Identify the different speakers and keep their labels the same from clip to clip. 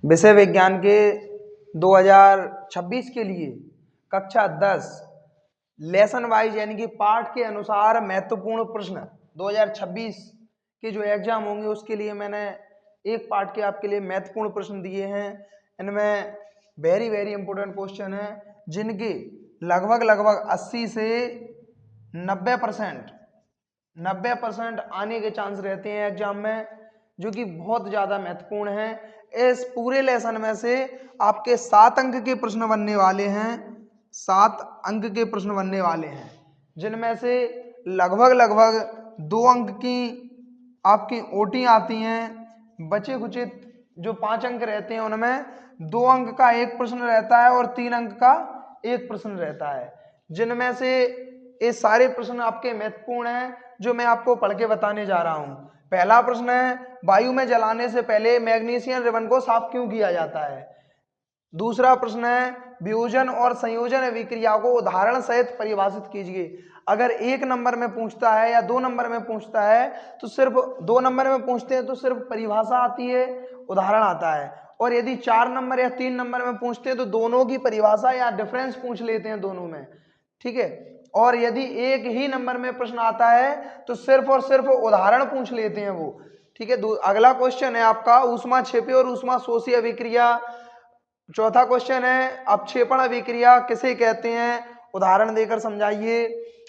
Speaker 1: विषय विज्ञान के 2026 के लिए कक्षा 10 लेसन वाइज यानी कि पाठ के अनुसार महत्वपूर्ण प्रश्न 2026 के जो एग्जाम होंगे उसके लिए मैंने एक पार्ट के आपके लिए महत्वपूर्ण प्रश्न दिए हैं। इनमें वेरी वेरी इंपॉर्टेंट क्वेश्चन है जिनके लगभग 80 से 90% आने के चांस रहते हैं एग्जाम में, जो कि बहुत ज़्यादा महत्वपूर्ण है। इस पूरे लेसन में से आपके 7 अंक के प्रश्न बनने वाले हैं, 7 अंक के प्रश्न बनने वाले हैं, जिनमें से लगभग 2 अंक की आपकी ओटी आती हैं। बचे कुचे जो 5 अंक रहते हैं उनमें 2 अंक का एक प्रश्न रहता है और 3 अंक का एक प्रश्न रहता है, जिनमें से ये सारे प्रश्न आपके महत्वपूर्ण हैं जो मैं आपको पढ़ के बताने जा रहा हूं। पहला प्रश्न है, वायु में जलाने से पहले मैग्नीशियम रिबन को साफ क्यों किया जाता है। दूसरा प्रश्न है, वियोजन और संयोजन अभिक्रिया को उदाहरण सहित परिभाषित कीजिए। अगर 1 नंबर में पूछता है या 2 नंबर में पूछता है तो सिर्फ 2 नंबर में पूछते हैं तो सिर्फ परिभाषा आती है, उदाहरण आता है, और यदि 4 नंबर या 3 नंबर में पूछते हैं तो दोनों की परिभाषा या डिफरेंस पूछ लेते हैं दोनों में, ठीक है। और यदि एक ही नंबर में प्रश्न आता है तो सिर्फ और सिर्फ उदाहरण पूछ लेते हैं वो, ठीक है। अगला क्वेश्चन है आपका ऊष्मा क्षेपी और ऊष्मा शोषी अभिक्रिया। चौथा क्वेश्चन है, अपक्षेपण अभिक्रिया किसे कहते हैं, उदाहरण देकर समझाइए।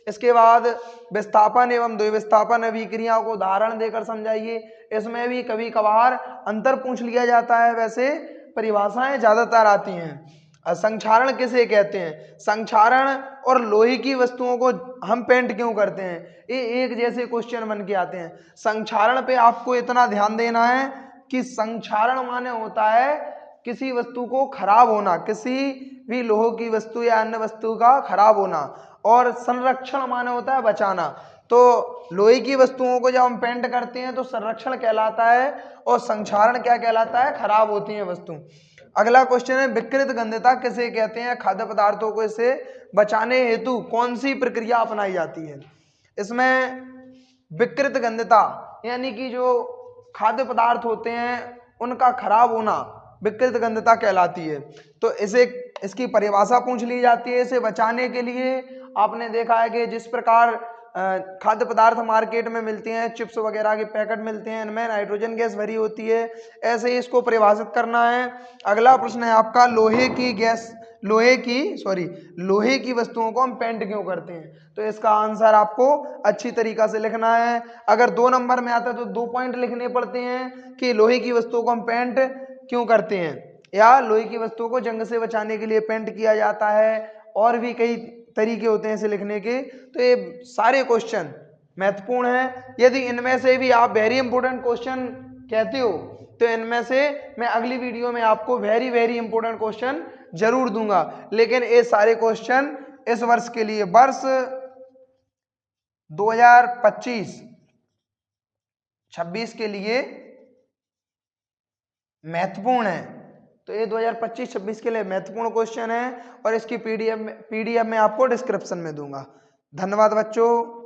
Speaker 1: इसके बाद विस्थापन एवं द्विविस्थापन अभिक्रिया को उदाहरण देकर समझाइए। इसमें भी कभी कभार अंतर पूछ लिया जाता है, वैसे परिभाषाएं ज्यादातर आती हैं। संक्षारण किसे कहते हैं, संक्षारण और लोहे की वस्तुओं को हम पेंट क्यों करते हैं, ये एक जैसे क्वेश्चन बन के आते हैं। संक्षारण पे आपको इतना ध्यान देना है कि संक्षारण माने होता है किसी वस्तु को खराब होना, किसी भी लोहे की वस्तु या अन्य वस्तु का खराब होना, और संरक्षण माने होता है बचाना। तो लोहे की वस्तुओं को जब हम पेंट करते हैं तो संरक्षण कहलाता है और संक्षारण क्या कहलाता है, खराब होती है वस्तु। अगला क्वेश्चन है, विकृत गंधता किसे कहते हैं, खाद्य पदार्थों को इसे बचाने हेतु कौन सी प्रक्रिया अपनाई जाती है। इसमें विकृत गंधता यानी कि जो खाद्य पदार्थ होते हैं उनका खराब होना विकृत गंधता कहलाती है। तो इसकी परिभाषा पूछ ली जाती है। इसे बचाने के लिए आपने देखा है कि जिस प्रकार खाद्य पदार्थ मार्केट में मिलते हैं, चिप्स वगैरह के पैकेट मिलते हैं, इनमें नाइट्रोजन गैस भरी होती है, ऐसे ही इसको परिभाषित करना है। अगला प्रश्न है आपका, लोहे की वस्तुओं को हम पेंट क्यों करते हैं, तो इसका आंसर आपको अच्छी तरीका से लिखना है। अगर 2 नंबर में आता है तो 2 पॉइंट लिखने पड़ते हैं कि लोहे की वस्तुओं को हम पेंट क्यों करते हैं, या लोहे की वस्तुओं को जंग से बचाने के लिए पेंट किया जाता है, और भी कई तरीके होते हैं इसे लिखने के। तो ये सारे क्वेश्चन महत्वपूर्ण हैं। यदि इनमें से भी आप वेरी इंपॉर्टेंट क्वेश्चन कहते हो तो इनमें से मैं अगली वीडियो में आपको वेरी वेरी इंपॉर्टेंट क्वेश्चन जरूर दूंगा। लेकिन ये सारे क्वेश्चन इस वर्ष के लिए, वर्ष 2025-26 के लिए महत्वपूर्ण है। तो ये 2025-26 के लिए महत्वपूर्ण क्वेश्चन है और इसकी पीडीएफ में आपको डिस्क्रिप्शन में दूंगा। धन्यवाद बच्चों।